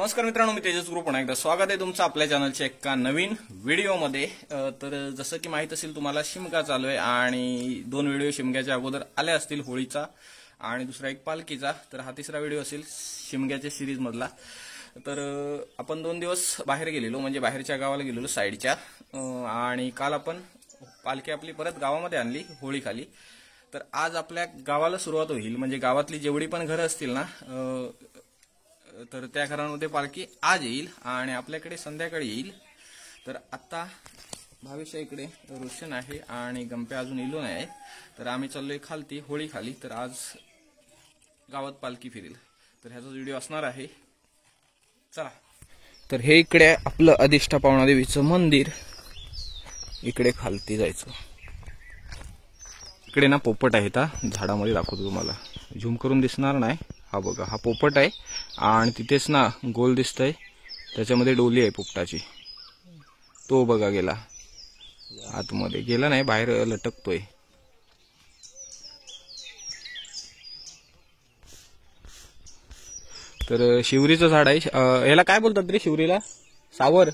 नमस्कार मित्रांनो, मी तेजस ग्रुप पुन्हा एकदा स्वागत आहे तुमचं आपल्या चॅनलच्या एका नवीन व्हिडिओमध्ये। तर जसं की माहित असेल तुम्हाला, शिमगा चालू आहे आणि 2 व्हिडिओ शिमग्याच्या अगोदर आले असतील, होळीचा आणि दुसरा एक पालखीचा। तर हा तिसरा व्हिडिओ असेल शिमग्याच्या सिरीज मधला। तर आपण 2 दिवस बाहेर गेलेलो, म्हणजे बाहेरच्या गावाला गेलेलो साईडच्या, आणि काल आपण पालखी आपली परत गावामध्ये आणली होळी खाली। तर आज आपल्या गावाला सुरुवात होईल, म्हणजे गावातली जेवढी पण घरं असतील ना, तर त्या घरांमध्ये पालखी आज येईल आणि आपल्याकडे संध्याकाळी येईल। तर आता भावेशा इकडे रोशन आहे आणि गंप्या अजून इलो नाही, तर आम्ही चाललोय खालती होळी खाली। तर आज गावात पालखी फिरेल, तर ह्याचा व्हिडिओ असणार आहे, चला। तर हे इकडे आपलं अधिष्ठा पावणा देवीचं मंदिर, इकडे खालती जायचं। इकडे ना पोपट आहे, झाडामध्ये दाखवतो तुम्हाला, झूम करून दिसणार नाही। हा बघा, हा पोपट आहे आणि तिथेच ना गोल दिसतंय, त्याच्यामध्ये डोली आहे पोपटाची। तो बघा गेला आतमध्ये, गेला नाही, बाहेर लटकतोय। तर शिवरीचं झाड आहे, ह्याला काय बोलतात रे शिवरीला? सावर,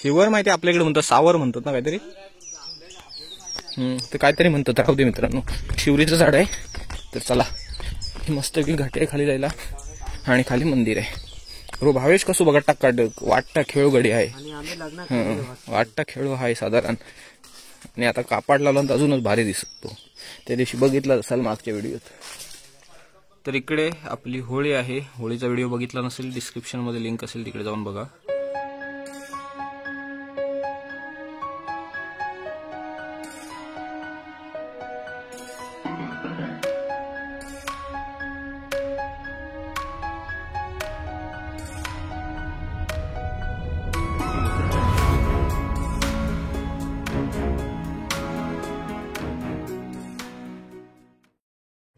शिवर माहिती आपल्याकडे म्हणतात, सावर म्हणतात ना काहीतरी, तर काहीतरी म्हणतात, राहू दे मित्रांनो। शिवरीचं झाड आहे, तर चला मस्त की घाटी आहे खाली जायला, आणि खाली मंदिर आहे। रो भावेश कसो बघा टाक वाटता खेळू गडी आहे, वाटता खेळू आहे साधारण, आणि आता कापाड लावला तर अजूनच भारी दिसतो। त्या दिवशी बघितला असाल मागच्या व्हिडिओत। तर इकडे आपली होळी आहे, होळीचा व्हिडिओ बघितला नसेल डिस्क्रिप्शन मध्ये लिंक असेल, तिकडे जाऊन बघा।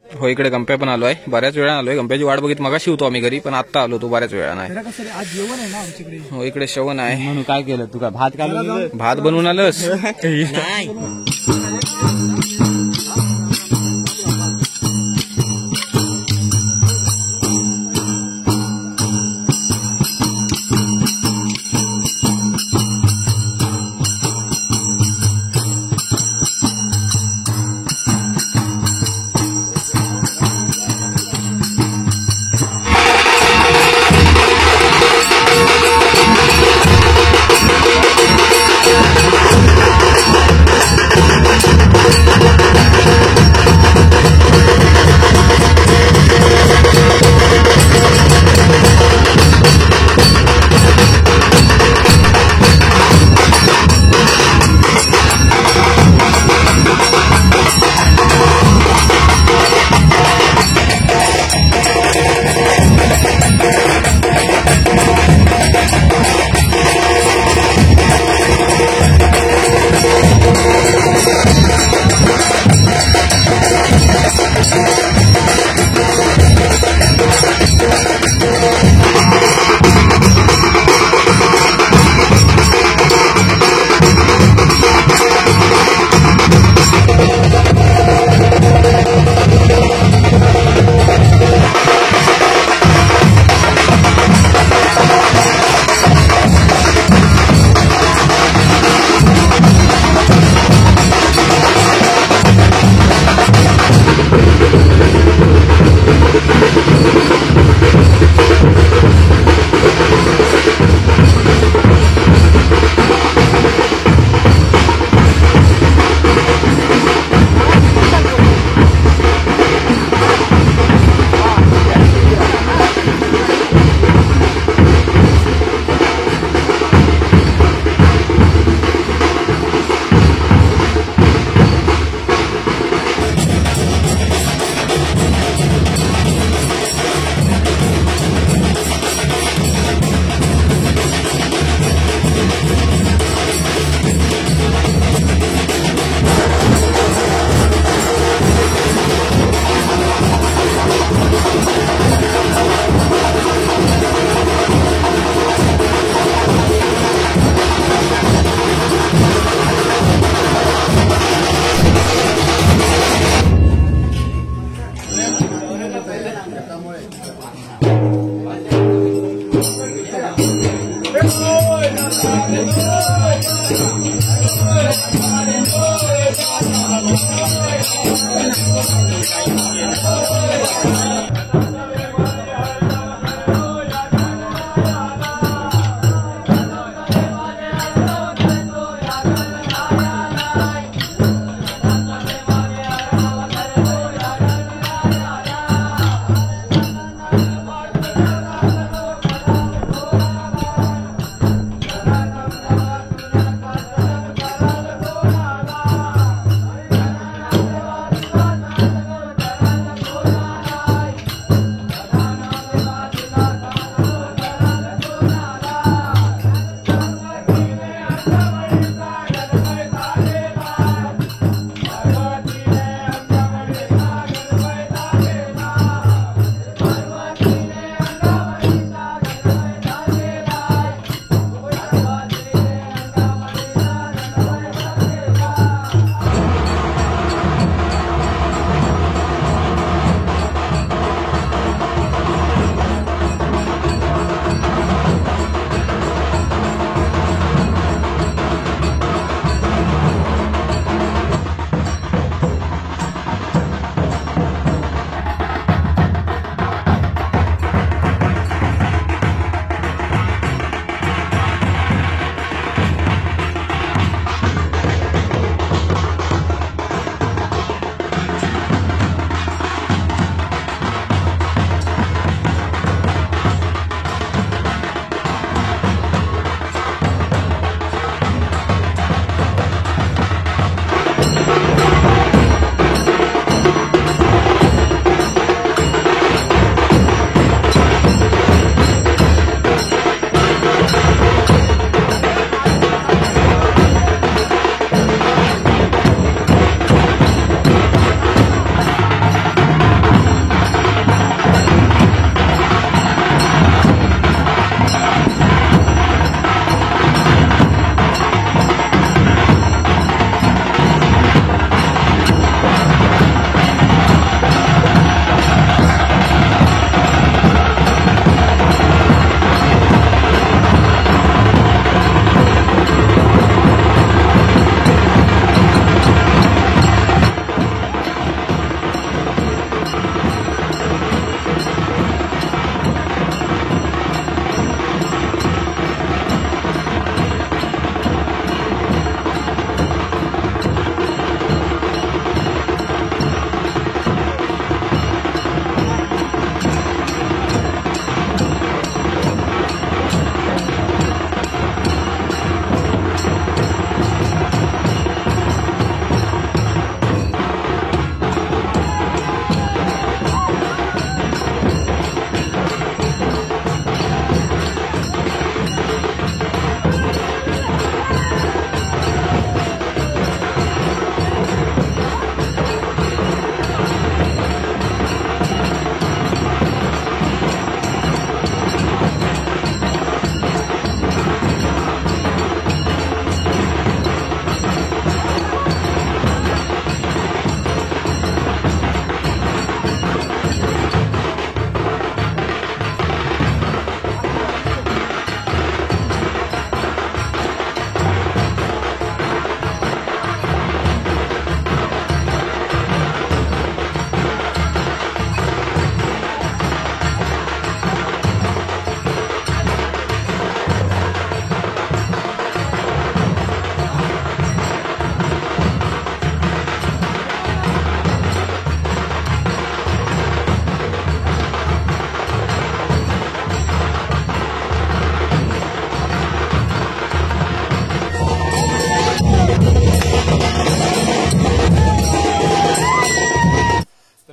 हो, इकडे गंप्या पण आलोय, बऱ्याच वेळा आलोय। गंप्याची वाट बघित मगाशी होतो आम्ही घरी, पण आता आलो तो बऱ्याच वेळा नाही। हो, इकडे श्रवण आहे। म्हणून काय केलं तू? काय भात बनवून आलंस?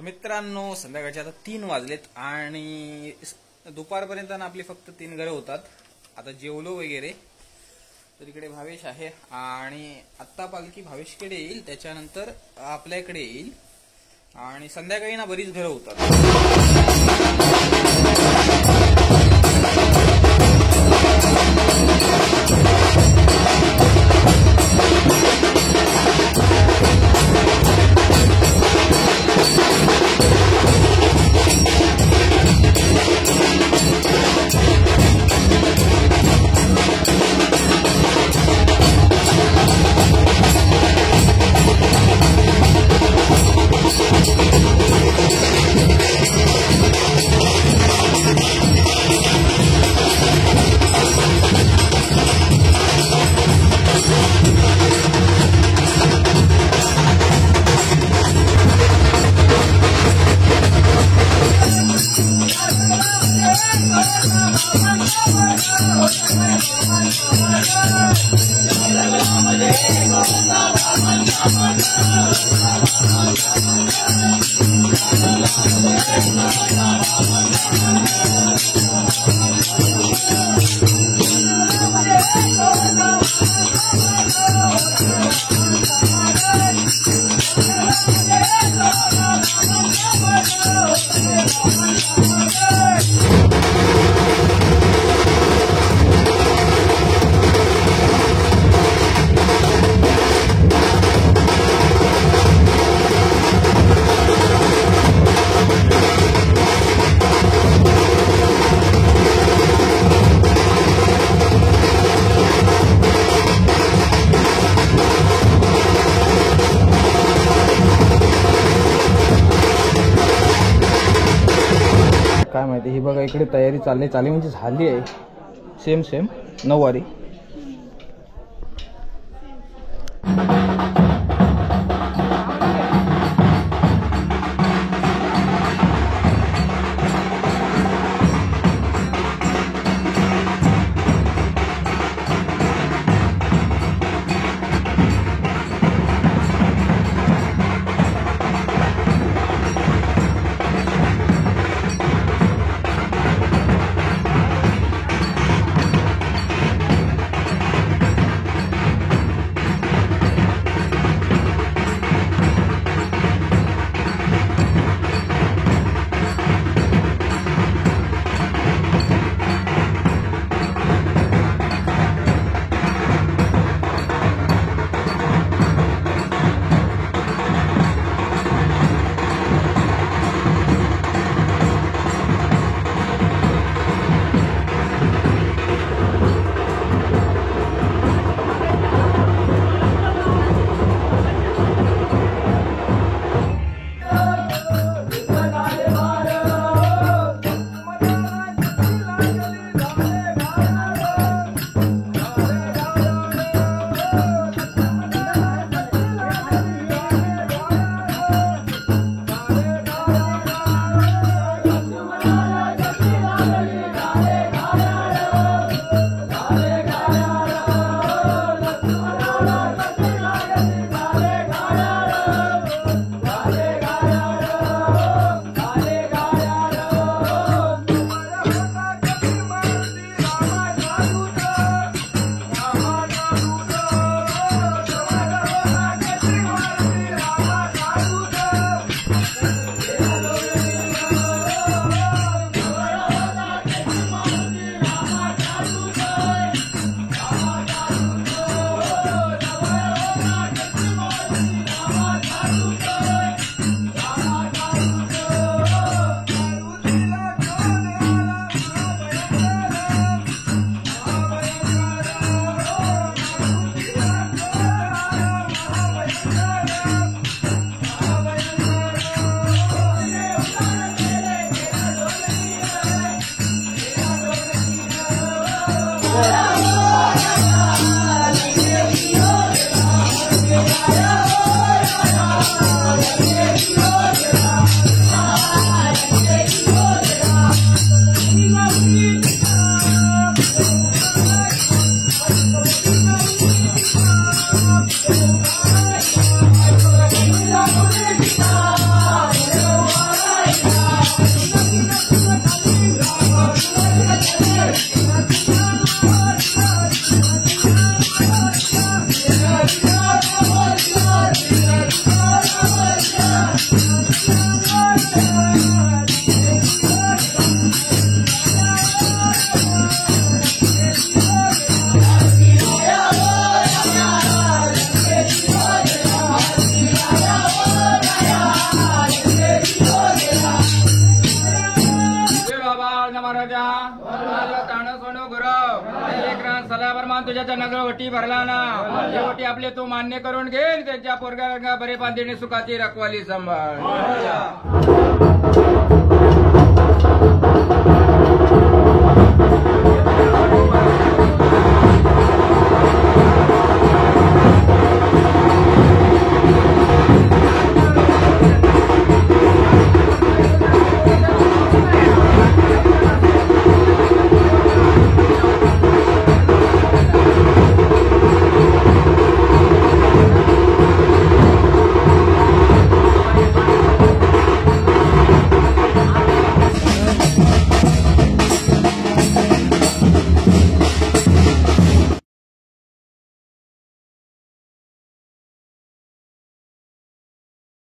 मित्रांनो संध्याकाळचे आता 3 वाजलेत आणि दुपारपर्यंत ना आपली फक्त 3 घरे होतात. आता जेवलो वगैरे तर इकडे भावेश आहे आणि आत्ता पालखी भावेशकडे येईल, त्याच्यानंतर आपल्याकडे येईल आणि संध्याकाळी ना बरीच घरं होतात. काय माहिती, ही बघा इकडे तयारी चालली म्हणजे झाली आहे. सेम 9 वारी. तुझ्या चरणाजवळ वटी भरला ना, ही वटी आपले तू मान्य करून घे. त्यांच्या पोरगा बरे बांधणे सुखाची रखवाली सांभाळ.